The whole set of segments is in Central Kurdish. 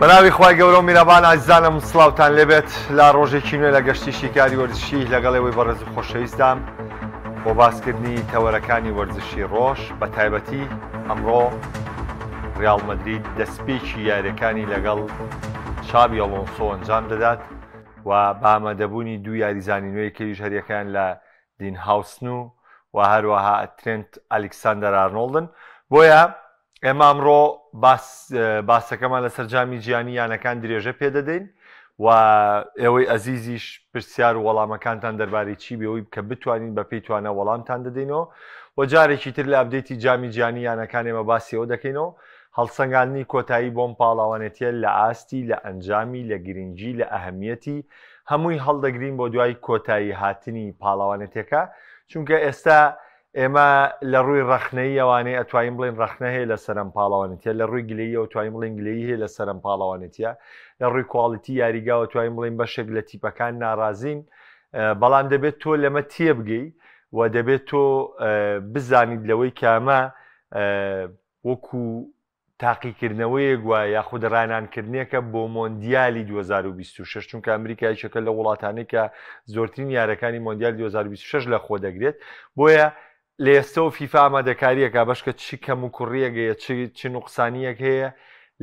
بەناوی خوای گەورە و میرەبان ئازیزانم سڵاوتان لێبێت لا ڕۆژێکی نوێ لە گەشتی شیکاری وەرزشی لەگەڵەوەی بەڕێز و خۆشەویستدام بۆ باسکردنی تەوەرەکانی وەرزشی ڕۆژ بە تایبەتی ئەمڕۆ ڕیاڵ مەدرید دەستپێکی یاریەکانی لەگەڵ شابی ئەڵۆنسۆ ئەنجام دەدات و بامەدەبوونی دوو یاریزانی نوێی کەویش هەریەکان لە دین هاوسن و هەروەها ترێنت ئەلێکساندەر ئارنۆڵدن. بۆیە ئێمە ئەمڕۆ باسەکەمان لەسەر جامی جیهانی یانەکان درێژە پێدەدەین و ئێوەی ئەزیزیش پرسیار و وەڵامەکانتان دەربارەی چی بێەوەی کە بتوانین بە پێی توانە وەڵامتان دەدەینەوە و جارێکی تر لە ئەپدەیتی جامی جیهانی یانەکان ئێمە باسی ئەوە دەکەینەوە هەڵسەنگاندنی کۆتایی بۆم پاڵاوانێتیە لە ئاستی لە ئەنجامی لە گرنگی لە ئەهەمیەتی هەمووی هەڵدەگرین بۆ دوای کۆتایی هاتنی پاڵاوانێتەکە، چونکە ئێستا ئێمە لە ڕووی ڕەخنەی ئەوانەیە ئەتوانین بڵێن ڕەخنە هەیە لە سەرم پاڵاوانێتیە، لە ڕووی گلەیی ئەوتوانین بڵێن گلەیی هەیە لە سەرم پاڵاوانێتیە، لە ڕووی کواڵیتی یاریگاوە توانین بڵێن بەشێک لە تیپەکان ناڕازین، بەڵام دەبێت تۆ لەمە تێبگەی و دەبێت تۆ بزانیت لەوەی کامە وەکو تاقیکردنەوەیەک وە یاخود ڕانانکردنێکە بۆ مۆندیالی 2026، چونکە ئەمریکا یەکێکە لە وڵاتانەی کە زۆرترین یارەکانی مۆندیال 2026 لە خۆ دەگرێت. بۆیە لە ئێستا و فیفا ئامادەکاریەکە بەشکە چی کەم و کوڕیەکەیە چی نوقسانیەک هەیە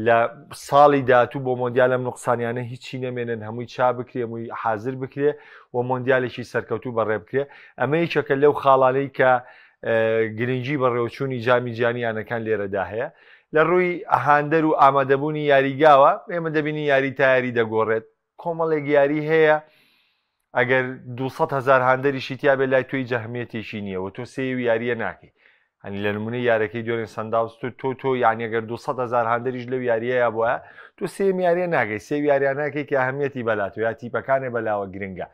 لە ساڵی داهاتوو بۆ مۆندیال ئەم نوقسانیانە هیچی نەمێنن، هەمووی چا بکرێ، هەمووی حازر بکرێ و مۆندیالێکی سەرکەوتوو بەڕێ بکرێ. ئەمە یەکێکە لەو خاڵانەی کە گرنگی بەڕێوەچوونی جامی جیهانی یانەکان لێرەدا هەیە. لە ڕووی ئەهاندەر و ئامادەبوونی یاریگاوە ئێمە دەبینی یاری تا یاری دەگۆڕێت، کۆمەڵێک یاری هەیە ئەگەر 200,000 هاندەریشی تیا بێ لای تۆی جەهمیەتێکی نییە و تۆ سێوی یاریە ناکەی. هەنی لە نمونەی یارەکەی دوێن سەنداوس تۆ یانی ئەگەر 200,000 هاندەریش لەو یاریەیە بووە تۆ سێم یاریە ناکەی، سێوی یاریان ناکەی کە ئەهەمیەتی بەلاتۆ یا تیپەکانێ بەلاوە گرنگە.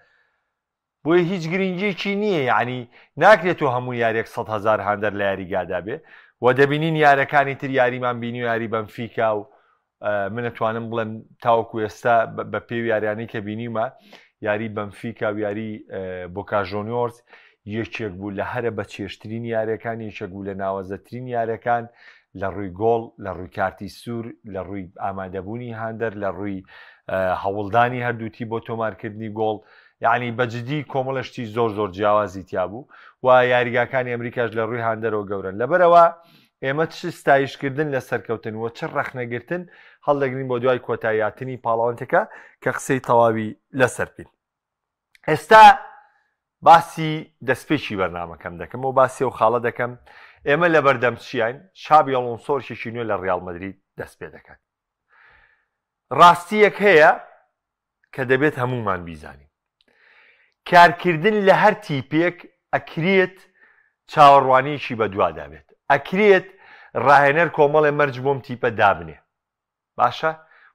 بۆیە هیچ گرنگیەکی نییە، یعنی ناکرێت تۆ هەموو یاریەک 100,000 هاندەر لە یاریگادا بێ و دەبینین یارەکانی تر یاریمان بینی و یاری بەنفیکا و منەتوانم بڵێم تاوەکو ئێستا بە پێی یاریانەی کە بینیمە یاری بەنفیکا و یاری بۆکا ژۆنیۆرس یەکێک بوو لە هەرە بە چێشترین یاریەکان، یەکێک بوو لە ناوەزەترین یاریەکان لە ڕووی گۆڵ، لە ڕووی کارتی سوور، لە ڕووی ئامادەبوونی هاندەر، لە ڕووی هەوڵدانی هەردووتی بۆ تۆمارکردنی گۆڵ، یعنی بەجددی کۆمەڵشتی زۆر جیاوازی تیا بوو و یاریگاکانی ئەمریکاش لە ڕووی هاندەرەوە گەورن. لەبەرەوە ئێمە چ ستایشکردن لە سەرکەوتن و چ ڕەخنەگرتن هەڵدەگرین بۆ دوای کۆتاییاتنی پاڵاوانتەکە کە قسەی تەواوی لەسەر بین. ئێستا باسی دەستپێکی بەرنامەکەم دەکەم و باسی ئەو خاڵە دەکەم ئێمە لە بەردەم چیان شابی ئەڵۆنسۆرشێکی نوێ لە ڕیاڵ مەدرید دەست پێ دەکات. ڕاستیەک هەیە کە دەبێت هەمومان بیزانین، کارکردن لە هەر تیپێک ئەکرێت چاوەڕوانیشی بە دوادا بێت، ئەکرێت ڕاهێنەر کۆمەڵێ مەرج بۆم تیپە دابنێ. باشە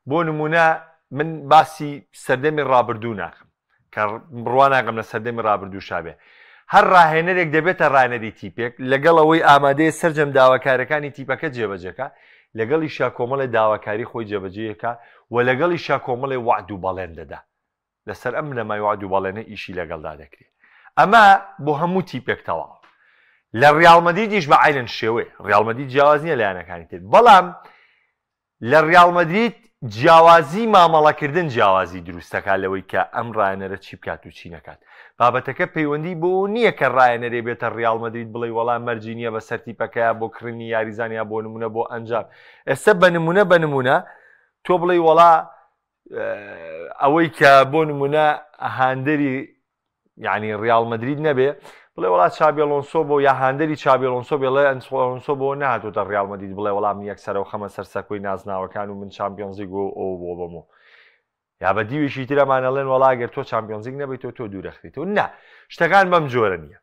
بۆ نمونە من باسی سەردەمی ڕابردوو ناکەم کە بڕوان ناکەم لە سەردەمی ڕابردوو شابێ، هەر ڕاهێنەرێک دەبێتە ڕاهێنەری تیپێک لەگەڵ ئەوەی ئامادەیە سەرجەم داواکارەکانی تیپەکە جێبەجەکە، لەگەڵی شا کۆمەڵی داواکاری خۆی جێبەجێیەکە و لەگەڵی شا کۆمەڵی وعد و بەڵێن دەدا. لەسەر ئەم لەمای وعد و بەڵێنە ئیشی لەگەڵدا دەکرێت. ئەمە بۆ هەموو تیپێک تەواو. لە ڕیاڵ مەدریدیش بە عینەن شێوەیە، ڕیاڵ مەدرید جیاواز نییە لایەنەکانی تر، بەڵام لە ڕیاڵ مەدرید جیاوازی مامەڵەکردن جیاوازی دروستەکە لەوەی کە ئەم ڕایەنەرە چی بکات و چی نەکات. بابەتەکە پەیوەندی بۆ نییە کە ڕایەنەرێ بێتە ڕیاڵ مەدرید بڵێ وەڵام مەرجی نییە بە سەر تیپەکەیە بۆ کڕنی یاریزانیا بۆ نمونە بۆ ئەنجام. ئێستا بە نمونە تۆ بڵێ وەڵا ئەوەی کە بۆ نمونە هاندەری یعنی ڕیاڵ مەدرید نەبێ بڵێ وڵات چابی ئەڵۆنسۆ بۆ یا هاندەری چابی ئەڵۆنسۆ بێڵێ ئەڵۆنسۆ بۆ نهاتۆتە ڕیاڵ مەدرید بڵێ وەڵام یەکسەرە و خەمە سەر سەکۆی نازناوەکان و من چامپیۆنز لیگ ئەو بۆ بەمەوە یا بە دیوێکی ترەمانەڵێن وەڵا ئەگەر تۆ چامپیۆنز لیگ نەبێت تۆ دوورەخریتەوە. نا، شتەکان بەم جۆرە نییە.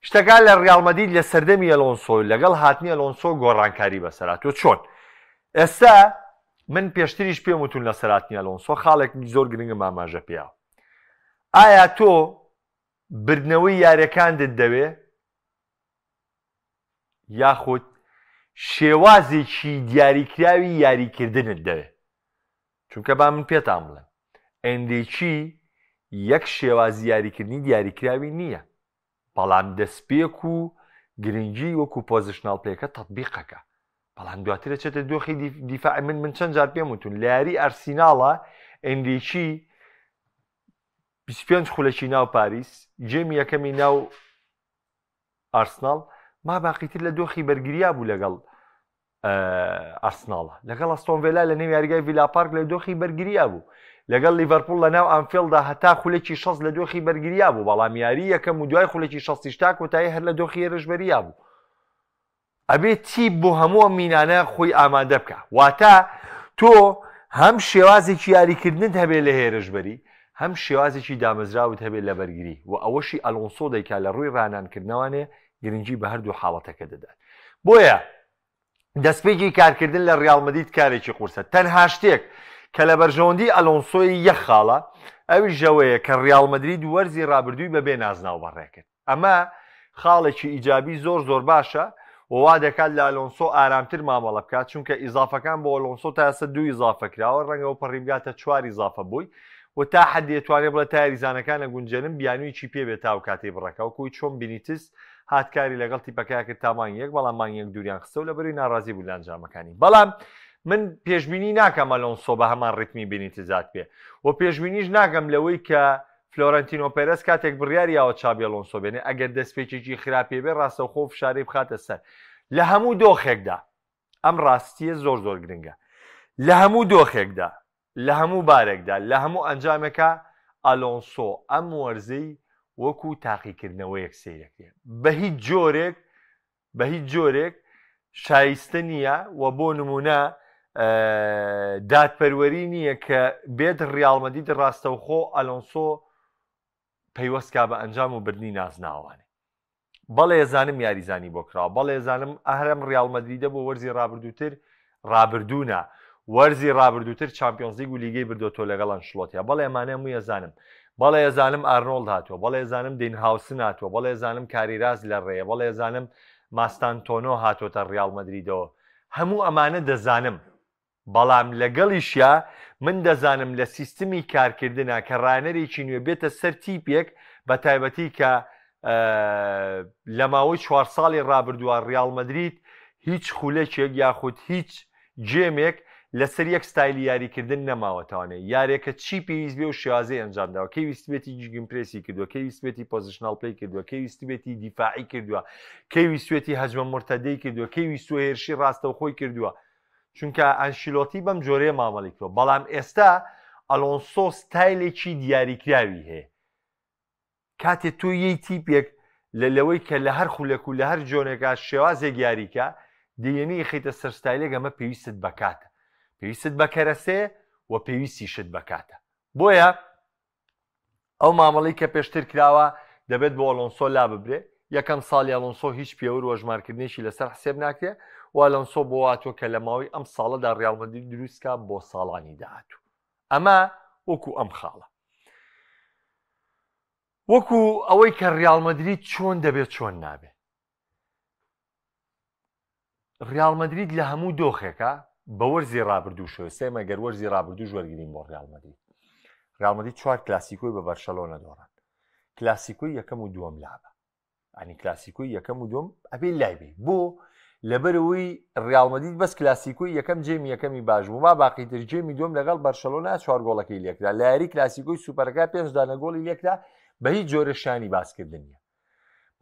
شتەکان لە ڕیاڵ مەدرید لە سەردەمی ئەڵۆنسۆ لەگەڵ هاتنی ئەڵۆنسۆ گۆڕانکاری بەسەرات. تۆ چۆن ئێستا من پێشتریش پێم وتون لە سەراتنی ئەڵۆنسۆ خاڵێکی زۆر گرنگم ئاماژە پێیاوە. ئایا تۆ بردنەوەی یاریەکاندت دەوێ یاخود شێوازێکی دیاریکراوی یاریکردنت دەوێت؟ چونکە با من پێتان بڵێم ئەندێکی یەک شێوازی یاریکردنی دیاریکراوی نییە، بەڵام دەستپێک و گرنگی وەکو پۆزیشناڵ پلەیەکە تەطبیقەکە. بەڵام دواترە چێتە دۆخی دیفاع من چەند جار پێم وتون لە یاری ئەرسیناڵە ئەندێکی 25 خولەکی ناو پاریس جێمی یەکەمی ناو ئارسناڵ ما باقیتر لە دۆخی بەرگریا بوو لەگەڵ ئارسناڵە لەگەڵ ئەستۆن ڤیلا لە نێو یاریگای ڤیلا پارک لە دۆخی بەرگریا بوو لەگەڵ لیڤەرپوڵ لە ناو ئانفیلدا هەتا خولێکی 6 لە دۆخی بەرگریا بوو بەڵام یاری یەکەم و دوای خولێکی 6 تا کۆتایی هەر لە دۆخی هێرشبەریا بوو ئەبێت چی بۆ هەموو مینانە خۆی ئامادە بکە واتە تۆ هەم شێوازێکی یاریکردنت هەبێت لە هێرشبەری هەم شێوازێکی دامەزراوت هەبێت لە بەرگری و ئەوەشی ئەلۆنسۆ دەیکا لە ڕووی ڕانانکردنەوەنێ گرنگی بە هەردوو حاڵەتەکە دەدات بۆیە دەستپێکی کارکردن لە ڕیاڵ مەدرید کارێکی قورسە تەنها شتێک کە لە بەرژەوەندی ئەلۆنسۆی یەک خاڵە ئەوی ژەوەیە کە ڕیاڵ مەدرید وەرزی ڕابردووی بەبێ نازناو بەڕێکرد ئەمە خاڵێکی ئیجابی زۆر باشە ووا دەکات لە ئەلۆنسۆ ئارامتر مامەڵە بکات چونکە ئیزافەکان بۆ ئەلۆنسۆ تا ئێستا 2 ئیزافە کراوە ڕەنگەوە پەڕیبگاتە 4 ئیزافە بووی و تا حد دەتوانێت بڵێت تا یاریزانەکانە گونجێنن بیانوویکی پێ بێت تا و کاتێ بڕەکەەوە کوی چۆن بینیتس هاتکاری لەگەڵ تیپەکە کرد تامان یەک بەڵام مانگیەک دووریان خستە و لە بەروی ناڕازی بوو لە ئەنجامەکانی بەڵام من پێشبینی ناکەم ئەلۆنسۆ بە هەمان ڕیتمی بینیتزات پێ و پێشبینیش ناکەم لەوەی کە فلۆرەنتینۆ پێرەس کاتێک بڕیاری یاوە چابی ئەلۆنسۆ بێنێ ئەگەر دەستپێکێکی خراپێ بێ ڕاستەوخۆ فشارەی بخاتە سەر لە هەموو دۆخێکدا ئەم ڕاستیە زۆر گرنگە لە هەموو دۆخێکدا لە هەموو بارێکدا لە هەموو ئەنجامێکە ئەلۆنسۆ ئەم وەرزەی وەکو تاقیکردنەوەیەک سیرەکرێ بە هیچ جۆرێک شایستە نییە و بۆ نمونە دادپەروەری نییە کە بێت ڕیاڵ مەدرید ڕاستەوخۆ ئەلۆنسۆ پەیوەستکا بە ئەنجام و بردنی نازناوانێ بەڵێ زانم یاریزانی بۆ کراوە بەڵێ زانم ئەهرەم ڕیاڵ مەدریدە بۆ وەرزی ڕابردوونە وەرزی ڕابردووتر چامپیۆنز لیگ و لیگەی بردۆتۆ لەگەڵ ئەنشلۆتیا بەڵێ ئەمانە هەمووی ئەزانم بەڵێ ئەزانم ئارنۆڵد هاتووە بەڵێ ئەزانم دین هاوسن هاتووە بەڵێ ئەزانم کاریراز لە ڕێیە بەڵێ ئەزانم ماستانتۆنۆ هاتۆتە ڕیاڵ مەدریدەوە هەموو ئەمانە دەزانم بەڵام لەگەڵیشیا من دەزانم لە سیستمی کارکردنە کە ڕانەرێکی نوێ بێتە سەر تیپێک بە تایبەتی کە لە ماوەی 4 ساڵی ڕابردووە ڕیاڵ مەدرید هیچ خولەکێک یاخود هیچ جێمێک لەسەر یەک ستایلی یاریکردن نەماوەتوانێت یارێکە چی پێویست بێ و شێوازەی ئەنجامداوە کەی ویست بێتی جگمپرسی کردووە کەی ویست بێتی پۆزیشنال پلی کردووە کەی ویست بێتی دیفاعی کردووە کەی ویستێتی هەجمە مرتەدەی کردووە کەی ویستوە هێرشی ڕاستەوخۆی کردووە چونکە ئەنشیلۆتی بەم جۆرەیە مامەڵی کردووە بەڵام ئێستا ئەلۆنسۆ ستایلێکی دیاریکراوی هەیە کاتێک تۆ یەی تیپێک لەوەی کە لە هەر خولەک و لە هەر جۆنێکا شێوازێک یاریکە دێنی خیتە سەر ستایلێک ئەمە پێویستت بکاتە پێویستت بە کەرەسێ و پێویستیشت بکاتە بۆیە ئەو مامەڵی کە پێشتر کراوە دەبێت بۆ ئەلۆنسۆ لا ببرێ یەکەم ساڵی ئەلۆنسۆ هیچ پێوە وەژمارکردنێکی لەسەر حسێب ناکرێ و ئەلۆنسۆ بۆ هاتووە کە لە ماوەی ئەم ساڵەدا ڕیاڵ مەدرید دروستکە بۆ ساڵانی داهاتوو ئەمە وەکو ئەم خاڵە وەکو ئەوەی کە ڕیاڵ مەدرید چۆن دەبێت چۆن نابێت ڕیاڵ مەدرید لە هەموو دۆخێکە بە وەرزی ڕابردوو شوێسێ مەگەر وەرزی ڕابردوو وەرگرین بۆ ڕیاڵ مەدرید ڕیاڵ مەدرید 4 کلاسیکۆی بە بەرشەلۆنە دۆڕان کلاسیکۆی یەکەم و دووەم لابە ئەنی کلاسیکۆی یەکەم و دووەم ئەبێ لایبێ بۆ لەبەرەوەی ڕیاڵ مەدرید بەس کلاسیکۆی یەکەم جێمی یەکەمی باش بوو ما باقیتر جێمی دووەم لەگەڵ بەرشەلۆنا 4 گۆڵەکەی لێکرا لە یاری کلاسیکۆی سوپەرەکە 5 دانە گۆڵی لێکرا بە هیچ جۆرە شانی باسکردن نیە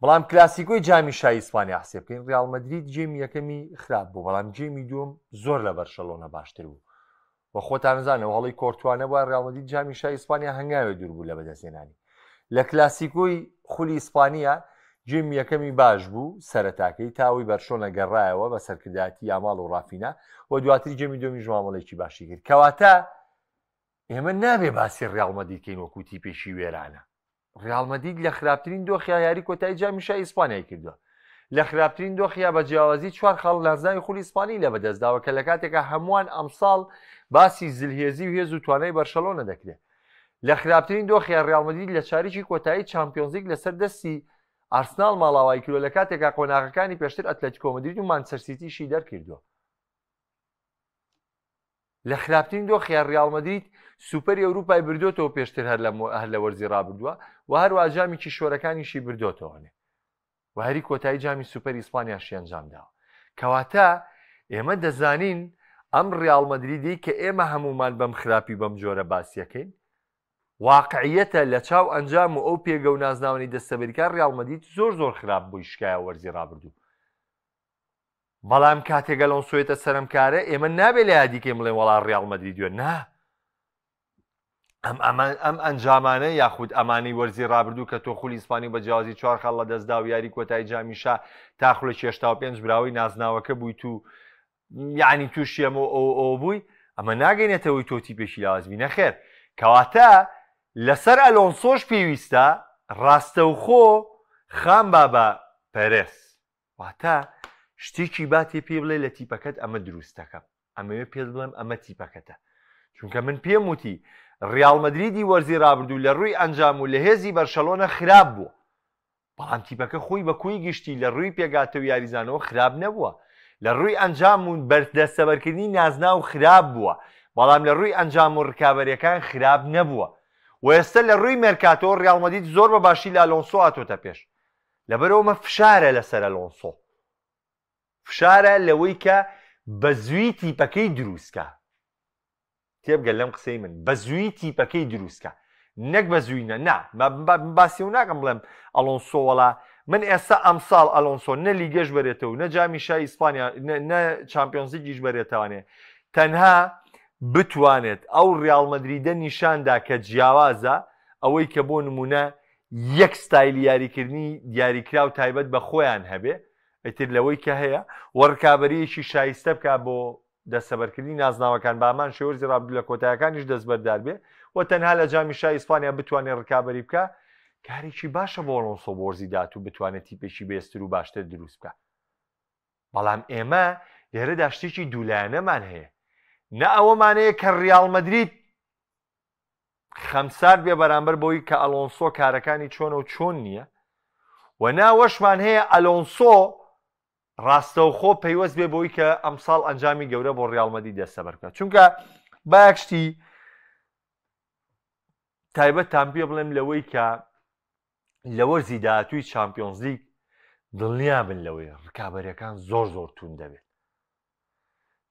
بەڵام کلاسیکۆی جامی شای ئیسپانیا حسێب بکەین ڕیاڵ مەدرید جێمی یەکەمی خراپ بوو بەڵام جێمی دووەم زۆر لە بەرشەلۆنە باشتر بوو و خۆتان نزانەوە هەڵی کۆرتوانە بووە ڕیاڵ مەدرید جامی شای ئیسپانیا هەنگاوێ دوور بوو لە بەدەستێنانی لە کلاسیکۆی خولی ئیسپانیا جێمی یەکەمی باش بوو سەرەتاکەی تاوی بەرشۆنە گەڕایەوە بە سەرکردایەتی ئاماڵ و ڕافینە و دواتری جێمی دووەمیش مامەڵێکی باشی کرد کەواتە ئێمە نابێ باسی ڕیاڵ مەدرید کەین وەکو تیپێکی وێرانە ڕیاڵ مەدرید لە خراپترین دۆخیا یاری کۆتایی جامی شای ئیسپانیای کردووە لە خراپترین دۆخیا بە جیاوازی 4 خاڵ لازناوی خولی ئیسپانی لە بەدەستداوە کە لە کاتێکە هەمووان ئەمساڵ باسی زلهێزی و هێز و توانای بەرشەلۆنە دەکرێت لە خراپترین دۆخیا ڕیاڵ مەدرید لە چاریکی کۆتایی چامپیۆنز لیگ لەسەر دەستی ئارسنال ماڵاوای کردووە لە کاتێکا قۆناغەکانی پێشتر ئەتلەتیکۆ مەدرید و مانچستەر سیتیشی دەرکردووە لە خراپترین دۆخیا ڕیاڵ مەدرید سوپەری ئەوروپای بردوتەوە پێشتر هەر لە وەرزی ڕابردووە و هەروە جامی کیشۆرەکانیشی بردوتەوەنێ و هەری کۆتایی جامی سوپەری ئیسپانیاشی ئەنجام داوە کەواتە ئێمە دەزانین ئەم ڕیاڵ مەدریدی کە ئێمە هەمومان بەم خراپی بەم جۆرە باسیەکەین واقعیەتە لە چاو ئەنجام و ئەو پێگە و نازناوەی دەستەبەریکار ڕیاڵ مەدرید زۆر خراپ بۆی شکایە وەرزی ڕابردوو بەڵام کاتێکە لەون سوێتە سەرمکارە ئێمە نابێ لە یادیکەی بڵێن وەڵا ڕیاڵ مەدرید دوێن نا ئەم ئەنجامانە یاخود ئەمانەی وەرزی ڕابردوو کە تۆ خولی ئیسپانی بە جیازی 4 خەڵ لە دەستدا و یاری کۆتایی جامیشا تاخلە 65 براوی نازناوەکە بووی تو یعنی تووشیەمە ئەو بووی ئەمە ناگەینێتەوەی تۆتی پێشی لازمی نەخێر کەواتە لەسەر ئەلۆنسۆش پێویستە ڕاستەوخۆ خام بابە پەرێس واتە شتێکی باتی پێ بڵێ لە تیپەکەت ئەمە دروستەکەم ئەمەوێ پێ بڵێم ئەمە تیپەکەتە چونکە من پێم وتی ڕیاڵ مەدریدی وەرزی ڕابردوو لە ڕووی ئەنجام و لە هێزی بەرشەلۆنە خراپ بووە بەڵام تیپەکە خۆی بە کوی گشتی لە ڕووی پێگاتە و یاریزانەوە خراپ نەبووە لە ڕووی ئەنجام و بەردەستەبەرکردنی نازنا و خراپ بووە بەڵام لە ڕووی ئەنجام و ڕکابەریەکان خراپ نەبووە و ئێستا لە ڕووی مێرکاتۆ ڕیاڵ مەدرید زۆر بە باشی لە ئەلۆنسۆ هاتۆتە پێش لەبەرەوەمە فشارە لەسەر ئەلۆنسۆ فشارە لەوەی کە بە زووی تیپەکەی دروستکە تێبگەل لەم قسەی من بە زووی تیپەکەی دروستکە نەک بە زووینە نا باسی و ناکەم بڵێم ئەلۆنسۆ وەڵا من ئێستا ئەمساڵ ئەلۆنسۆ نە لیگەش بەرێتەوە نە جامی شای ئیسپانیا نە چامپیۆنز لیگیش بەرێتەوانێ تەنها بتوانێت ئەو ڕیاڵ مەدریدە نیشاندا کە جیاوازە ئەوەی کە بۆ نمونە یەک ستایلی یاریکردنی دیاریکرا و تایبەت بە خۆیان هەبێ ئەتر لەوەی کە هەیە وەڕکابەریەکی شایستە بکە بۆ دەستەبەرکردنی نازناوەکان بامان شێوەرزی ڕابردوو لە کۆتایەکانیش دەستبەردار بێ و تەنها لە جامی شای ئیسپانیا بتوانێت ڕکابەری بکە کارێکی باشە بۆ ئەلۆنسۆ بۆ وەرزی داهاتوو بتوانێت تیپێکی بێستر و باشتر دروست بکە بەڵام ئێمە لێرەدا شتێکی دوولایەنەمان هەیە نە ئەوەمانەیە کە ڕیاڵ مەدرید خەمسار بێ بەرامبەر بۆی کە ئەلۆنسۆ کارەکانی چۆنە و چۆن نییە و ناوەشمان هەیە ئەلۆنسۆ ڕاستەوخۆ پەیوەست بێ بۆی کە ئەمساڵ ئەنجامی گەورە بۆ ڕیاڵ مەدرید دەستەبەر بکات چونکە باەکشتی تایبەتان پێ بڵێم لەوەی کە لە وەرزی داهاتووی چامپیۆنز لیگ دڵنیا بن لەوەی ڕکابەریەکان زۆر تون دەبێت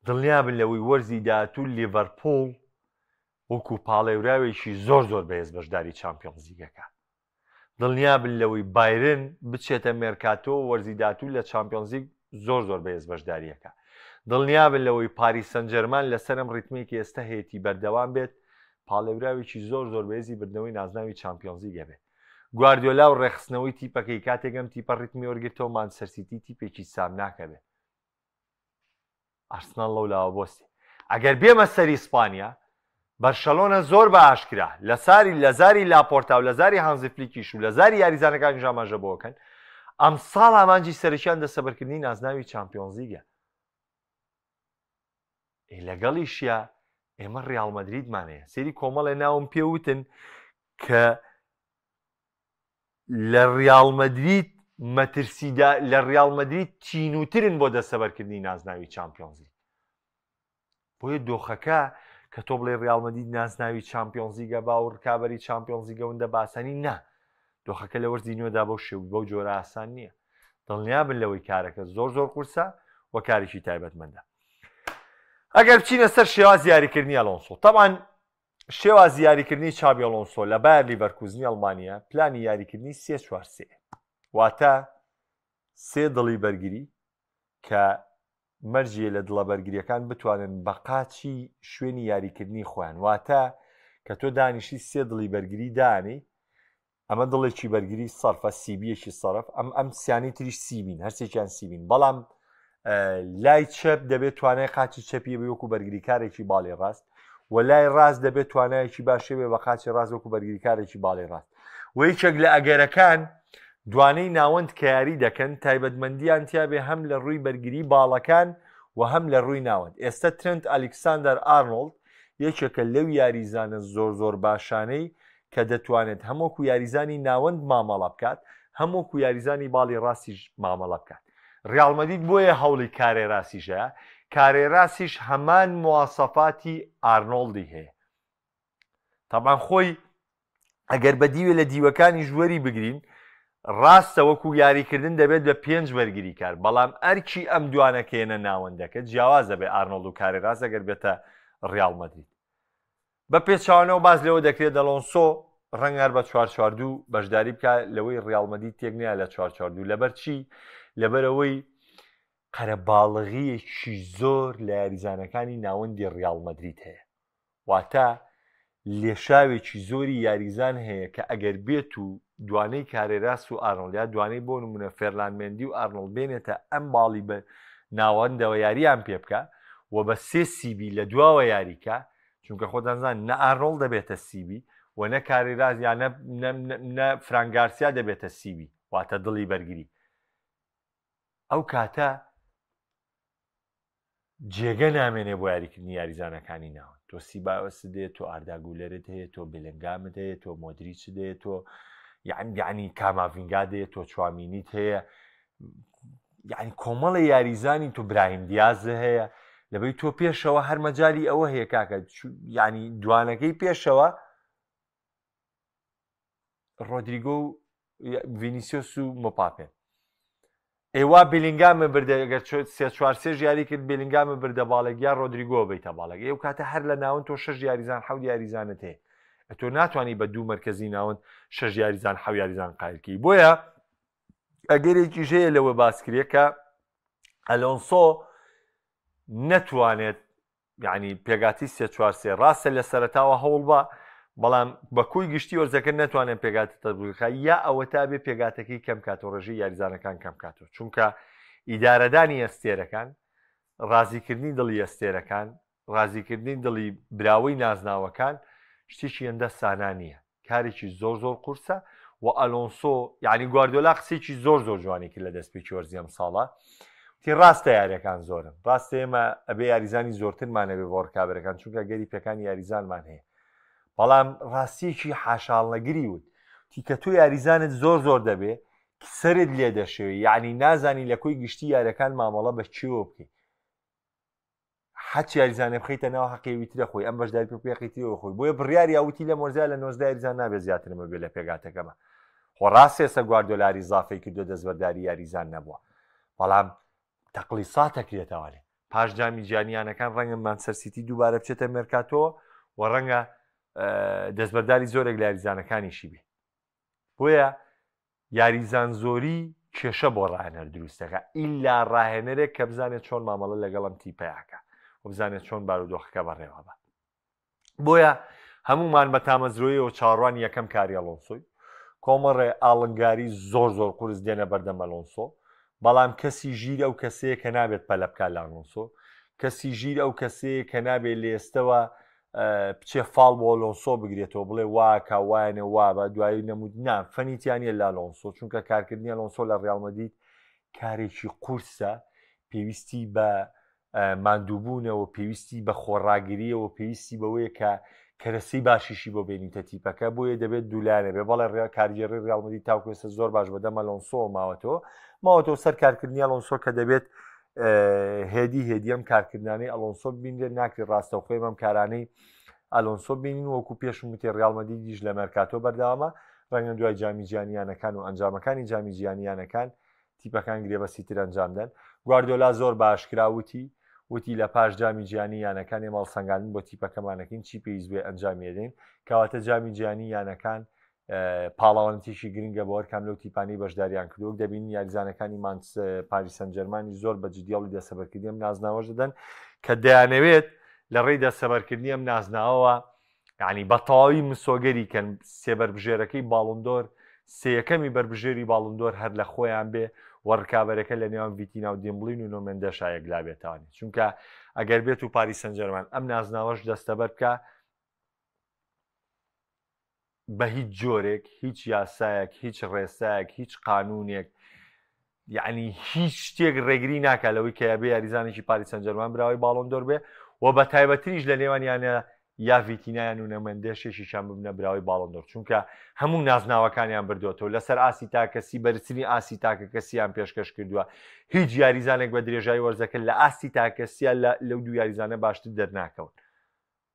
دڵنیا بن لەوەی وەرزی داهاتوو لیڤەرپۆڵ وەکو پاڵێوراوێکی زۆر بەهێز بەشداری چامپیۆنز لیگەکە دڵنیا بن لەوەی بایرن بچێتە مێرکاتۆ وەرزی داهاتوو لە چامپیۆنز لیگ زۆر بەهێز بەشداریەکە دڵنیا بن لەوەی پاریس سەن ژەرمان لەسەرم ڕیتمێکی ئێستا هەیەی بەردەوام بێت پاڵێوراوێکی زۆر بەهێزی بردنەوەی نازناوی چامپیۆنز لیگە بێت گواردیۆلا و ڕێخستنەوەی تیپەکەی کاتێکم تیپە ڕیتمی وەرگرتەوە مانچستەر سیتی تیپێکی سامناکە بێت ئارسناڵ لەولاوە بۆستی ئەگەر بێمە سەری ئیسپانیا بەرشەلۆنە زۆر بە ئاشکرا لە زاری لاپۆرتا و لە زاری هانزی فلیکیش و لە زاری یاریزانەکانی ژاماژە بۆکەن ئەم ساڵ ئامانجی سەرکیان دەستەبەرکردنی نازناوی چامپیۆنز لیگە لەگەڵیشیە ئێمە ڕیاڵ مەدریدمانەیە سێری کۆمەڵێ ناوم پێوتن کە لە ڕیاڵ مەدرید مەترسیدا لە ڕیاڵ مەدرید تینوترن بۆ دەستەبەرکردنی نازناوی چامپیۆنز لیگ بۆیە دۆخەکە کە تۆ بڵێ ڕیاڵ مەدرید نازناوی چامپیۆنز لیگە باوڕ کابەری چامپیۆنز لیگە وندە باسانی نا دۆخەکە لە وەرزی نوێدا بەو شێو بەو جۆرە ئاسان نییە دڵنیا بن لەوەی کارەکە زۆر قورسە و کارێکی تایبەتمەندە ئەگەر بچینە سەر شێواز یاریکردنی ئەلۆنسۆ طبعاً شێواز یاریکردنی چابی ئەلۆنسۆ لە بایر لیڤەرکوزنی ئەڵمانیا پلانی یاریکردنی 3-4-3 واتە سێ دڵی بەرگری کە مەرجێ لە دڵە بەرگریەکان بتوانن بە قاچی شوێنی یاریکردنی خۆیان واتە کە تۆ دانیشی سێ دڵی بەرگری دانی ئەمە دڵێکی بەرگری سەرفە سیبیەکی سەرف ئەم سیانی تریش سیبین هەرسێکیان سیبین بەڵام لای چەپ دەبێت توانای قاچی چەپی بە وەکو بەرگریکارێکی باڵی ڕاست و لای ڕاست دەبێت توانایەکی باشێ بێ بە قاچی ڕاست وەکو بەرگریکارێکی باڵی ڕاست و یەکێک لە ئەگەرەکان دوانەی ناوەند کە یاری دەکەن تایبەتمەندیان تیا بێ هەم لە ڕووی بەرگری باڵەکان و هەم لە ڕووی ناوەند ئێستا ترنت ئەلێکساندەر ئارنۆڵد یەکێکە لەو یاریزانە زۆر باشانەی کە دەتوانێت هەمووکو یاریزانی ناوەند مامەڵە بکات هەمووکو یاریزانی باڵی ڕاستیش مامەڵە بکات ڕیاڵ مەدرید بۆیە هەوڵی کارێ ڕاستیشە کارێ ڕاستیش هەمان مواسەفاتی ئارنۆڵدی هەیە تەبان خۆی ئەگەر بە دیوێ لە دیوەکانی ژوەری بگرین ڕاستە وەکو یاریکردن دەبێت بە 5 وەرگری کار بەڵام ئەرکی ئەم دوانەکەێنە ناوەندەکە جیاوازە بێ ئارنۆڵد و کارێراز ئەگەر بێتە ڕیاڵ مەدرید بە پێچوانەوە باز لەوە دەکرێت دەلۆنسۆ ڕەنگار بە 4-4-2 بەشداری بکە لەوەی ڕیاڵ مەدرید تێک نییە لە 4-4-2 لەبەر چی لەبەرەوەی قەرە باڵغیەکی زۆر لە یاریزانەکانی ناوەندی ڕیاڵ مەدرید هەیە واتە لێشاوێکی زۆری یاریزان هەیە کە ئەگەر بێت و دوانەی کارێراس و ئارنۆڵیا دوانەی بۆ نمونە فێرلاندمێندی و ئارنۆڵ بێنێتە ئەم باڵی بە ناوەندەوە یاریان پێ بکە و بە 3 سیبی لە دواوە یاریکە چونکە خۆدانزان نە ئارنۆڵ دەبێتە سیبی و نە کارێراز یان نە فرانگارسیا دەبێتە سیبی واتە دڵی بەرگری ئەو کاتە جێگە نامێنێ بۆ یاریکردنی یاریزانەکانی ناوە تۆ سیباوەست دێت تۆ ئارداگولەرت هەیە تۆ بلنگامت هەیە تۆ مۆدریچ دێت تۆ یعنی کاماڤینگا دێت تۆ چوامینیت هەیە یعنی کۆمەڵی یاریزانی تۆ براهیم دیازە هەیە لەبەی تۆ پێشەوە هەر مەجای ئەوە هەیە کاکە یعنی دوانەکەی پێشەوە ڕۆدریگۆ و ڤینیسیۆس و مۆپاپێ ئێوە بلینگامە بردە ئەگەر 3-4 یاری کرد بلینگامە بردە باڵێکیا ڕۆدریگۆ بێتە باڵێک ئێو کاتە هەر لە ناوەند تۆ 6 یاریزان 7 یاریزانت هەیە تۆ ناتوانانی بە 2 مەرکەزی ناوەند 6 یاریزان 7 یاریزان قایلکی بۆیە ئەگەرێکی ژەیە لەوە باسکرێت کە ئەلۆنسۆ نەتوانێت یعنی پێگاتی 3-4 ڕاستە لە سەرەتاوە هەوڵ بە بەڵام بە کوی گشتی وەرزەکە ناتوانێت پێگاتی تەبلیغەکە یا ئەوە تا بێ پێگاتەکەی کەم کاتۆ ڕێژەی یاریزانەکان کەم کاتۆ چونکە ئیدارەدانی ئەستێرەکان ڕازیکردنی دڵی ئەستێرەکان ڕازیکردنی دڵی براوەی نازناوەکان شتێکی هەندە سانان نییە کارێکی زۆر زۆر قورسە و ئەلۆنسۆ یعنی گواردیۆلا قسێکی زۆر زۆر جوانی کرد لە دەستپێکی وەرزی ئەم ساڵە تی ڕاستە یاریەکان زۆرن ڕاستە ئێمە ئەبێ یاریزانی زۆرترمانەبێ بۆ ڕکابەرەکان چونکە گەری پێکانی یاریزانمان هەیە بەڵام ڕاستیەکی حاشاڵنەگری وت تیکە تۆ یاریزانت زۆر زۆر دەبێ سرت لێ دەشێوی یعنی نازانی لە کۆی گشتی یاریەکان مامەڵە بە چیوە بکەیت حەچ یاریزانێ بخەیتە ناو حەقێوی ترە خۆی ئەم بەشداری پێقیتیەوە خۆی بۆیە بڕیاری یاوتی لە مۆرزای لە 90 یاریزان نابێت زیاترمە بێ لە پێگاتەکەمە خۆ ڕاستێسە گواردیۆلاری زافەی کردو دەستبەرداری یاریزان نەبووە بەڵام تەقلیساتەکرێتەوە لێ پاش جامی جیانیانەکان ڕەنگە مانچستەر سیتی دووبارە بچێتە مێرکاتۆ و ڕەنگە دەستبەرداری زۆرێک لە یاریزانەکانیشی بێ بۆیە یاریزان زۆری کێشە بۆ ڕاهێنەر دروستەکە ئیلا ڕاهێنەرێک کە بزانێت چۆن مامەڵە لەگەڵم تیپەیەکە و بزانێت چۆن بارودۆخەکە بەڕێوە بە بۆیە هەمومان بە تامەزرۆیەوە چاڕوانی یەکەم کاری ئەلۆنسۆی کۆمەڕێ ئاڵنگاری زۆر زۆر قورس دێنە بەردەم ئەلۆنسۆ بەڵام کەسی ژیر ئەو کەسەیە کە نابێت پەلە بکات لە ئەلۆنسۆ کەسی ژیر ئەو کەسەیە کە نابێت لە ئێستەوە بچێ فاڵ بۆ ئەلۆنسۆ بگرێتەوە بڵێ واکە وایەنە وا بە دوایی نەمود نا فەنیتیانە لە ئەلۆنسۆ چونکە کارکردنی ئەلۆنسۆ لە ڕیاڵ مەدرید کارێکی قورسە پێویستی بە ماندووبوونەوە پێویستی بە خۆڕاگریەوە پێویستی بەوەیە کە کەرەسەی باشیشی بۆ بینیتە تیپەکە بۆیە دەبێت دوولانە بێ بەڵێ کارگێڕی ڕیاڵ مەدرید تاوکوێسە زۆر باش بەدەم ئەلۆنسۆ ماوەتەوە سەر کارکردنی ئەلۆنسۆ کە دەبێت هێدی ئەم کارکردانەی ئەلۆنسۆ ببینرێت ناکرێت ڕاستەوخۆی ئەم کارانەی ئەلۆنسۆ بینین وەکو پێشم وتێ ڕیاڵ مەدریدیش لە مەرکاتۆ بەردەوامە ڕەنگە دوای جامی جیهانیانەکان و ئەنجامەکانی جامی جیهانیانەکان تیپەکان گرێبەسیتر ئەنجامدەن گواردیۆلا زۆر باشکرا وتی لە پاش جامی جیهانی یانەکان ێمە هەڵسەنگاندن بۆ تیپەکەمانەکەین چی پێویست بێ ئەنجامیێدەین کەواتە جامی جیهانی یانەکان پاڵاوانتیشی گرنگە بۆ هەرکام لەو تیپانی بەشداریان کردووە دەبین یاریزانەکانی پاریس سەن ژەرمانی زۆر بە جدیاڵی دەسەبەرکردنی ئەم نازناوەش دەدەن کە دەیانەوێت لە ڕێی دەسەبەرکردنی ئەم نازناوەوە یعنی بە تەواوی مسۆگەری کەن سێبەربژێرەکەی باڵندۆر سێیەکەمی بربژێری باڵندۆر هەر لە خۆیان بێ وەڕکابەرەکە لە نێوان ڤیتینا و دێمبڵین و نۆمێندەشا یەکلا بێتوانێت چونکە ئەگەر بێت و پاریس سەن ژەرمان ئەم نازناوەش دەستەبەر بکە بە هیچ جۆرێک هیچ یاسایەک هیچ ڕێسایەک هیچ قانونێک یعنی هیچ شتێک ڕێگری ناکە لەوەی کە بێ یاریزانێکی پاریس سەن ژەرمان براوەی باڵندۆر بێ و بە تایبەتریش لە نێوانیانە یا ڤیتینایان و نەمەندێشێکیشان ببنە براوەی باڵندۆر چونکە هەموو نازناوەکانیان بردوێتەوە لەسەر ئاسی تاکەسی بەرزترین ئاسی تاکە کەسیان پێشکەش کردووە هیچ یاریزانێک بە درێژایی وەرزەکە لە ئاسی تاکەسیە لەو دوو یاریزانە باشتر دەرناکەون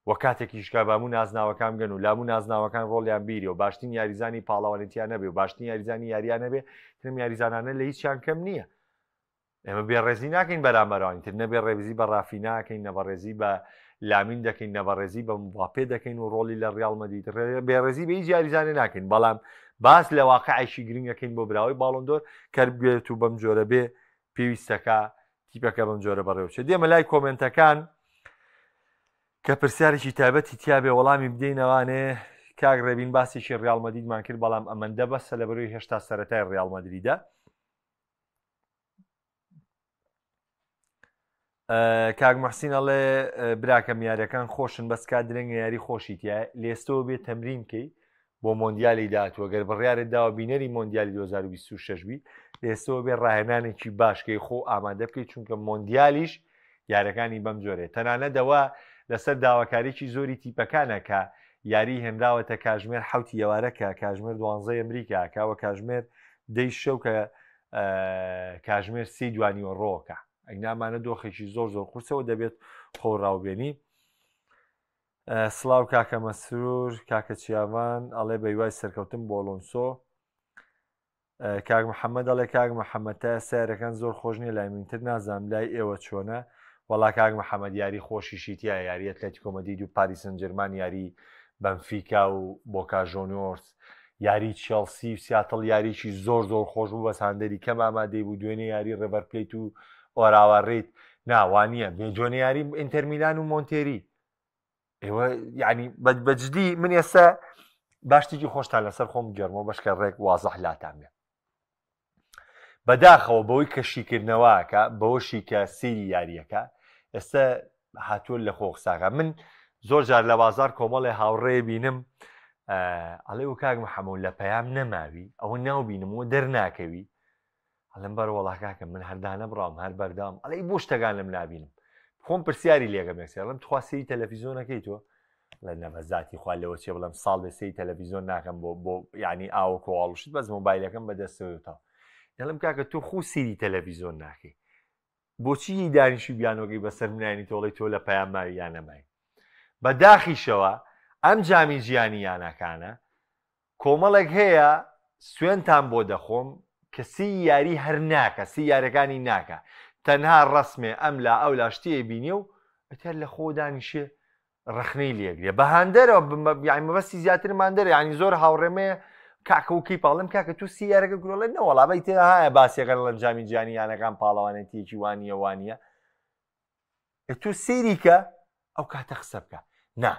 وە کاتێکیشکە باموو نازناوەکان گەن و لاموو نازناوەکان ڕۆڵیان بیری و باشترین یاریزانی پاڵاوانێتیان نەبێ و باشترین یاریزانی یاریان نەبێ ترم یاریزانانە لە هیچیان کەم نییە. ئێمە بێڕێزی ناکەین بەرامبەرەوەین تر نەبێ ڕێزی بە ڕافی ناکەین نەبەڕێزی بە لامین دەکەین نەبەڕێزی بە مباپێ دەکەین و ڕۆڵی لە ڕیاڵ مەدرید بێڕێزی بە هیچ یاریزانێ ناکەین بەڵام باس لە واقعیشی گرنگەکەین بۆ براوی باڵۆندۆر کە بێت و بەم جۆرە بێ پێویستەکە تیپەکە بەم جۆرە بەڕێوچێت. دێمە لای کۆمنتەکان کە پرسیارێکی تایبەتی تیاابێ وەڵامی بدەینەوانێ کاک ڕێبین باسێکی ڕیاڵ مەدریدمان کرد بەڵام ئەمەندە بەسە لە بەروی هێشتا سەرەتای ڕیاڵ مەدریدە. کاک محسین ئەڵێ براکەم یاریەکان خۆشن بەس کا درەنگە یاری خۆشی تایە لێستەوە بێت تەمرین کەی بۆ مۆندیالی داهاتوە گەر بڕیارت داوە بینەری مۆندیالی 2026 بی لێستەوە بێ ڕاهێنانێکی باشکەی خۆ ئامادە بکەیت چونکە مۆندیالیش یارەکانی بەم جۆرێ تەنانە دەوا لەسەر داواکاریی زۆری تیپەکانە کە یاری هێنراوەتە کاژمێر حوتی ئێوارەکە کاژمێر 12 ئەمریکا کاوە کاژمێر دەی شەو کە کاژمێر سی دوانیوە ڕۆکە ئەینامانە دۆخێکی زۆر زۆر قورسەوە دەبێت خۆڕاوبێنی. سڵاو کاکە مەسرور کاکە چیاوان ئەڵێ بەیوای سەرکەوتن بۆ ئۆلۆنسۆ. کاک محەممەد ئەڵێ کاک محەممەدە سیارەکان زۆر خۆش نیە لای منتر نازانم لای ئێوە چۆنە وەڵا کاک محەممەد یاری خۆشیشیتیە یاری ئەتلێتیکۆ مەدرید و پاریس سن ژێرمان یاری بەنفیکا و بۆکا ژۆنیۆرس یاری چێلسی و سیاتڵ یاریی زۆر زۆر خۆش بوو بە ساندەری کەم ئامادەی بوو دوێنێ یاری ڕێڤەر پلیت و ئۆراوەڕیت ناوانە بێجۆنە یاری ئینتەرمیلان و مۆنتێری ئێوە یعنی بەجددی من ئێستا باشتێکی خۆشتان لەسەر خۆم گەرمەوە بەشکە ڕێک وازەح لاتانێ بەداخەوە بەوەی کە شیکردنەوەکە بەوەشی کە سەیری یاریەکە ئێستا هاتووە لە خۆ قساکە من زۆر جار لە بازار کۆمەڵێ هاوڕێ بینم ئەڵێ و کاک محەممەد لە پەیام نەماوی ئەوە ناوبینمەوە دەرناکەوی ئەڵم بەر وەڵاکاکە من هەردانە بڕام هەر بەردام ئەڵێ بۆ شتەکان لەم نابینم خۆم پرسیاری لێگە مێکسێڵم تخواستی تەلەڤیزۆنەکەی تۆ لە نەڤەزاتی خوا لەوە چێ بڵم ساڵ بێسی تەلەڤیزۆن ناکەم بۆ ینی ئاوە کۆواڵشت بەس مۆبایلەکەم بەدەستەوەتەوە دەڵم کاکە تۆ خو سیری تەلەڤیزۆن ناکەی بۆچی دانیشی بیانۆگەی بەسەر منانی تۆڵی تۆ لە پەیام ماوی یان نەمای بەداخیشەوە ئەم جامی ژیانی یانەکانە کۆمەڵێک هەیە سوێنتان بۆ دەخۆم کە سی یاری هەر ناکە سی یاریەکانی ناکە تەنها ڕسمێ ئەم لا ئەو لا شتێ بینێ و ئەتر لە خۆ دانیشێ ڕخنەی لێگرێ بە هەندەرەوە مەبەستی زیاترمان دەرێ ینی زۆر هاوڕێمەیە کاکەوکی پاڵم کاکە تو سیارەکە گرۆڵێ نەوەڵابی تێ هایە باسیەکە لە جامی جیانیانەکان پاڵەوانێتیەکی وانە وانە تو سێریکە ئەو کاتە قسە بکە نا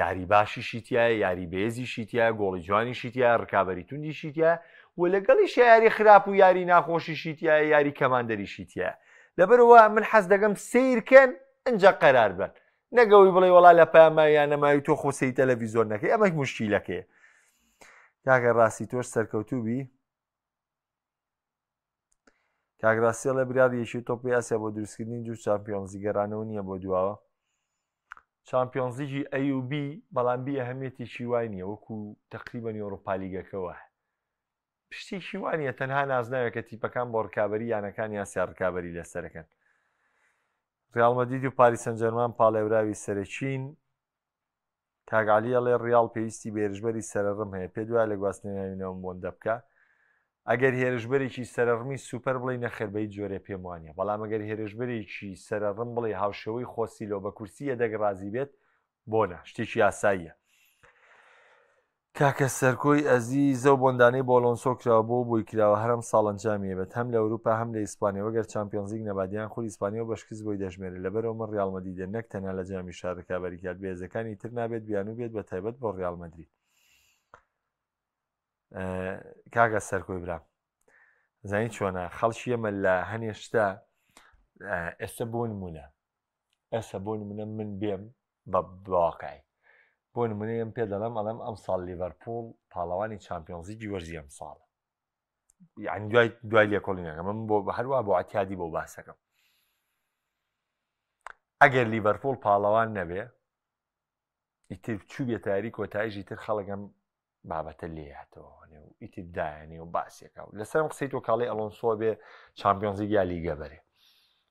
یاری باشی شیتیایە یاری بێزی شیتیایە گۆڵی جوانی شیتیایە ڕکابەری توندی شیتیایە و لەگەڵیش یاری خراپ و یاری ناخۆشی شیتیایە یاری کەماندەری شیتیایە لەبەرەوە من حەز دەگەم سیرکەن ئەنجا قەرار بن نەگەوی بڵێ وڵا لە پامایان نەماوی تۆ خۆسی تەلەڤیزۆن نەکەی ئەمە موشکیلەکەیە کاکە ڕاستی تۆش سەرکەوتوبی کاگراسیە لە بریاریەکی تۆپی ئاسیا بۆ دروستکردنی دوو چامپیۆنزی گەڕانەوە نییە بۆ دواوە چامپیۆنزیی ئەUB بەڵام بی ئەهەمیەتێکی وای نییە وەکو تەقریبەن ئۆڕۆپالیگەکەوە پشتێکی وانە تەنها نازناوێت کە تیپەکان بۆ ڕکابەری یانەکان یاسیا ڕکابەری لەسەرەکەن ڕیاڵ مەدرید و پاریس سەن ژەرمان پاڵێوراوی سەرەکین کاگالی ئەڵێ ڕیاڵ پێویستی بێرژبەری سەرڕم هەیە پێ دوای لە گواستنەوەی بۆندە بکە ئەگەر هێرشبەرێکی سەرڕمی سوپەر بڵێ نەخێربەی جۆرە پێم وانە بەڵام ئەگەر هێرشبەرێکی سەرڕم بڵێ هاوشەوەی خۆسیلۆ بە کورسیە دەگڕازی بێت بۆنە شتێکی یاساییە کاکە سەرکۆی ئەزی زەو بۆندانەی بۆ ئۆلۆنسۆ کراوە بۆ بۆی کراوە هەرم ساڵەنجامیە بێت هەم لە ئەوروپا هەم لە ئیسپانیا وەگەر چامپیۆنزیک نەبادیان خۆی ئیسپانیا و بەشکست بۆی دەژمێرێت لەبەرەوە من ڕیاڵ مەدریدە نەک تەنها لە جامی شارەکابەری کات بێزەکانی تر نابێت بیان و بێت بە تایبەت بۆ ڕیاڵ مەدرید کاکە سەرکۆی برام زانی چۆنە خەڵکی ئەمە لە هەنێشتا ئێستا بۆ نمونە من بێم بە واقعی بۆ نمونەیەم پێ دەڵم ئەڵم ئەم ساڵ لیڤەرپوڵ پاڵەوانی چامپیۆنزیکی وەرزی ئەم ساڵە یعنی دوای لێکۆڵینەکە من بۆ هەروە بۆ ئەتیادی بۆ باسەکەم ئەگەر لیڤەرپوڵ پاڵەوان نەبێ ئیتر چوو بێتە یاری کۆتاییژی تر خەڵکم بابەتە لێهاتەوە و ئیتر دایانێ و باسیەکە و لەسەرم قسەی تۆ کاڵی ئەلۆنسۆ بێ چامپیۆنزیک یا لیگە بەرێ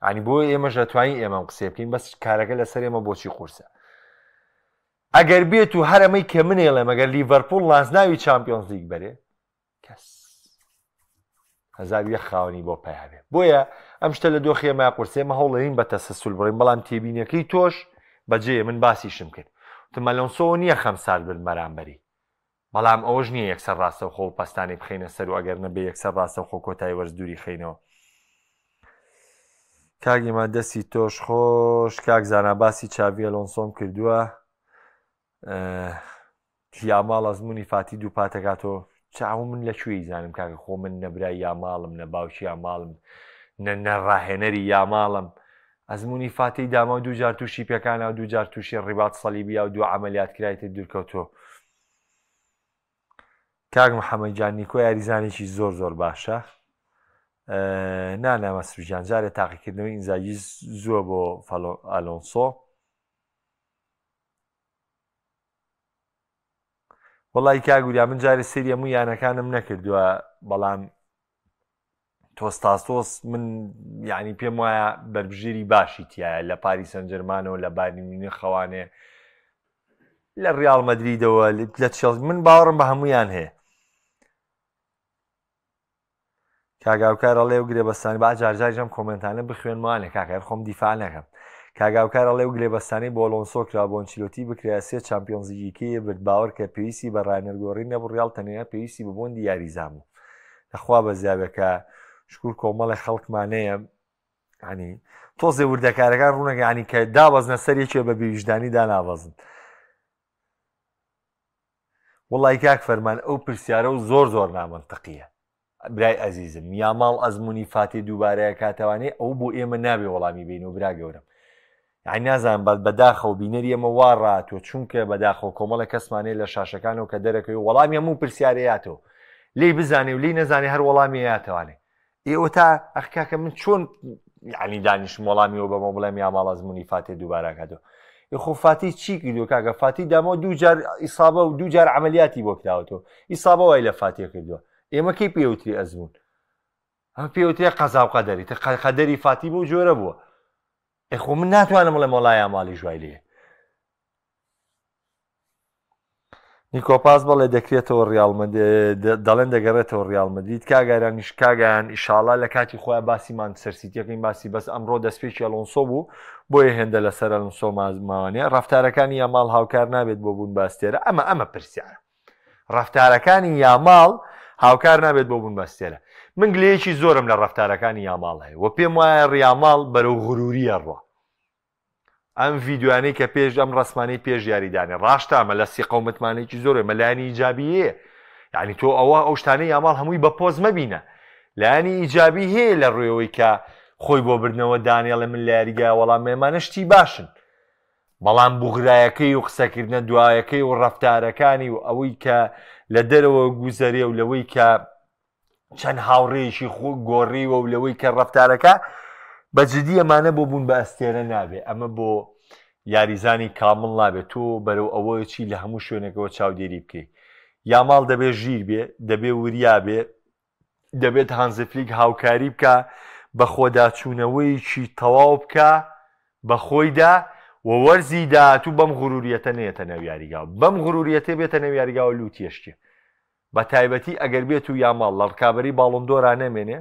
ئەنی بۆ ئێمەش دەتوانین ئێمەم قسێ بکەین بەس کارەکە لەسەر ئێمە بۆچی قورسە ئەگەر بێت و هەرەمەی کە منێڵێ مەگەر لیڤەرپوڵ لانزناوی چامپیۆنز لیگ بەرێ کەس هەزار یەک خاوەنی بۆ پیاوێ. بۆیە ئەم شتە لە دۆخێمە قورسێمە هەوڵێنین بە تەسەسول بڕین، بەڵام تێبینیەکەی تۆش بەجێ من باسیشم کرد وتم ئەلۆنسۆ نییە خەمسار بن بەرامبەری، بەڵام ئەوەش نییە یەکسەر ڕاستەوخۆ و پەستانی بخینە سەر و ئەگەر نەبێ یەکسەر ڕاستەوخۆ کۆتایی وەرز دووری خینەوە. کاگیمان دەستی تۆش خۆش. کاک زانا باسی چاوی ئەلۆنسۆم کردووە، یاماڵ ئەزمموی فاتی دوو پاتەکاتەوە. چاو من لەکوێی زانم کاکە خۆ من نەبرای یاماڵم، نە باوکی یاماڵم، نەڕاهێنەری یاماڵم. ئەزمموی فاتی داما و دووجار تووشی پێکانە و دووجار تووشی ڕیبات سەلیبیا و دوو عەمەلیات کرایتە دوورکەوتۆ. کاک محەممەد جان نیکۆ یاریزانێکی زۆر زۆر باشە. نانامە سروجان جارێ تاقیکردنەوەی ئینزاگی زووە بۆ ئەلۆنسۆ. وەڵی کاگوریا من جارێ سەری هەموو یانەکانم نەکردووە، بەڵام تۆستاسۆس من یعنی پێم وایە بەربژێری باشی تایە لە پاریس سەن جەرمانەوە، لە بایرن میونخ خەوانێ، لە ڕیاڵ مەدریدەوە، لە چێلسی. من باوەڕم بە هەمویان هەیە. کاگاوکار ئەڵێ و گرێبەستانی با جارجاریژەم کۆمنتانە بخوێنمانێ کاکەر خۆم دیفاع نەکەم. کاگاوکار ئەڵێ و گرێبەستانی بۆ ئەلۆنسۆ کرا بۆ ئەنچیلۆتی بکرێ سێ چامپیۆنز لیگیکەیە برد باوەڕ کە پێویستی بە ڕاینەرگۆڕی نەبوو، ڕیاڵ تەنیا پێویستی بە بۆندی یاریزان بوو. نەخوا بە زیابەکە شکور کۆمەڵی خەڵکمانەیە ینی تۆزێ وردەکارەکان ڕوونەکە ینی کە دابەزنە سەرێکێ بە بێویژدانی دانابەزن. وەڵی کاک فەرمان ئەو پرسیارە و زۆر زۆر نامەنتەقیە برای ئەزیزم. یاماڵ ئەزمموی فاتی دووبارەیە کاتەوانێ ئەو بۆ ئێمە نابێ وەڵامی بین و برا گەورم. یعنی نازانم بەداخە و بینەری ئەمە وا ڕاتوە، چونکە بەداخەوە کۆمەڵە کەسمانەیە لە شاشەکانەوە کە دەرەکەی و وەڵامی هەموو پرسیارەیەاتەوە لی بزانێ و لی نەزانێ هەر وەڵامی یاتوانێ. ئێوە تا ئەخکاکە من چۆن ینی دانیشم وەڵامیەوە بەمە بڵێم یاماڵ ئەزمموی فاتی دووبارەکاتەوە. خۆ فاتی چی کردو کاکە؟ فاتی داما دووجار ئیسابە و دووجار عملیاتی بۆ کراوەتەوە. ئیسابە وای لە فاتیە کردووە. ئێمە کەی پێوتری ئەزمون؟ ئەم پێوترێ قەزا و قەدەری قەدەری فاتی بۆ جۆرە بووە. خۆ من ناتوانم بڵێم وەڵای یاماڵی جوای لێ. نیکۆپاس بەڵێ دەکرێتەوە ڕیاڵ دەڵێن دەگەڕێتەوە ڕیاڵ مەدرید. کاگەرانیش کاگەیان ئیشاڵا لە کاتی خۆیان باسی مانچستەر سیتیەکەین باسی بەس ئەمڕۆ دەستپێکی ئەلۆنسۆ بوو بۆیە هێندە لەسەر ئەلۆنسۆ ماوانەیە. ڕەفتارەکانی یاماڵ هاوکار نابێت بۆ بوون باستێرە. ئەمە پرسیارە. ڕەفتارەکانی یاماڵ هاوکار نابێت بۆ بوون باستێرە. من گلەیەکی زۆرم لە ڕەفتارەکانی یاماڵ هەیە و پێم وایە ڕیاماڵ بەرەو غروریە ڕوە. ئەم ڤیددیوانەی کە پێش ئەم ڕسمانەی پێش یاریدانێ ڕاشتامە لە سی قەومەتمانێکی زۆرە مەلایانی ئیجابی هەیە. یعنی تۆ ئەو شتانەی یاماڵ هەمووی بە پۆز مەبینە، لایانی ئیجابی هەیە لە ڕێەوەی کە خۆی بۆ بردنەوە دانیێڵە من لە یاریگا وەڵام مێمانە شتی باشن، بەڵام بوغرایەکەی و قسەکردنە دوایەکەی و ڕەفتارەکانی و ئەوەی کە لە دەرەوە گوزەرێ و لەوەی کە چەند هاوڕێیشی خۆ گۆڕیوە و لەوەی کە ڕەفتارەکە بەجددی ئەمانە بۆ بوون بە ئەستێرە نابێ. ئەمە بۆ یاریزانی کامڵ نابێت. تۆ بەرەو ئەوەیەکی لە هەموو شوێنێکەوە چاودێری بکەیت. یاماڵ دەبێت ژیر بێ، دەبێت وریا بێ، دەبێت هانزفلیک هاوکاری بکە، بە خۆداچوونەوەیکی تەواو بکە بە خۆیدا و وەرزی داهاتوو بەم غروریەتە نێتە نەو یاریگاوە. بەم غروریەتە بێتە نەو یاریگاوە لوتیشتێ. بە تایبەتی ئەگەر بێت و یاماڵ لە ڕکابەری باڵۆندۆرا نەمێنێ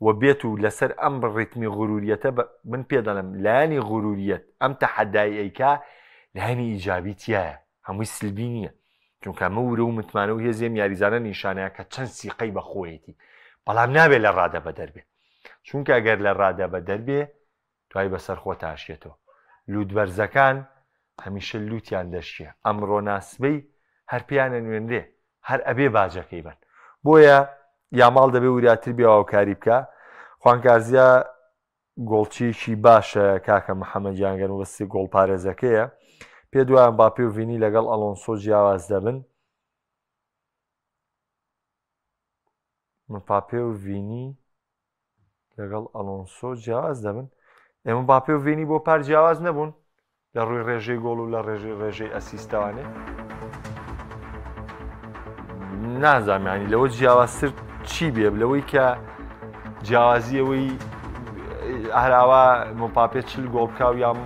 و بێت و لەسەر ئەم ڕیتمی غروریەتە من پێ دەڵێم لایانی غروریەت ئەم تەحەدای ئەیکا لایانی ئیجابی تایە، هەمووی سلبی نییە. چونکە ئەمە ورە و متمانە و هێزێم یاریزانە نیشانەیە کە چەند سیقەی بەخۆیەتی، بەڵام نابێت لە ڕادە بە دەربێ. چونکە ئەگەر لە ڕادە بە دەربێ توای بەسەر خۆ تاشێتەوە. لوودبەرزەکان هەمیشە لووتیان دەشتێ. ئەمڕۆ ناسبەی هەر پێیانە نوێنرێ، هەر ئەبێ باجەکەی بن. بۆیە یاماڵ دەبێ وریاتر بێ هاوکاری بکە. خوانکارزیە گۆڵچیکی باشە کاکە محەممەد جیانگەر وەستی گۆڵ پارێزەکەیە. پێ دوایان باپێ و ڤینی لەگەڵ ئەلۆنسۆ جیاواز دەبن. مپاپێ و ڤینی لەگەڵ ئەلۆنسۆ جیاواز دەبن. ئێمە باپێ و ڤینی بۆ پار جیاواز نەبوون لە ڕووی ڕێژەی گۆڵ و لە ڕێژەی ئەسیستەوانێ. نازانانی لەوە جیاوازتر چی بێ لەوەی کە جیاوازیەوەی هەراوە مۆپاپێت چل گۆڵ بکە و یان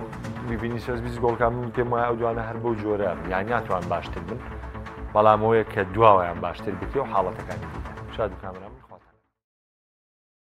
ڤینیسیۆس بیست گۆڵکان من پێم وایە ئەو دوانە هەر بەو جۆرە یان ناتوان باشتر بن بەڵام ئەوەیە کە دواوەیان باشتر بکرێ و حاڵەتەکانی دیکە شاد و کامران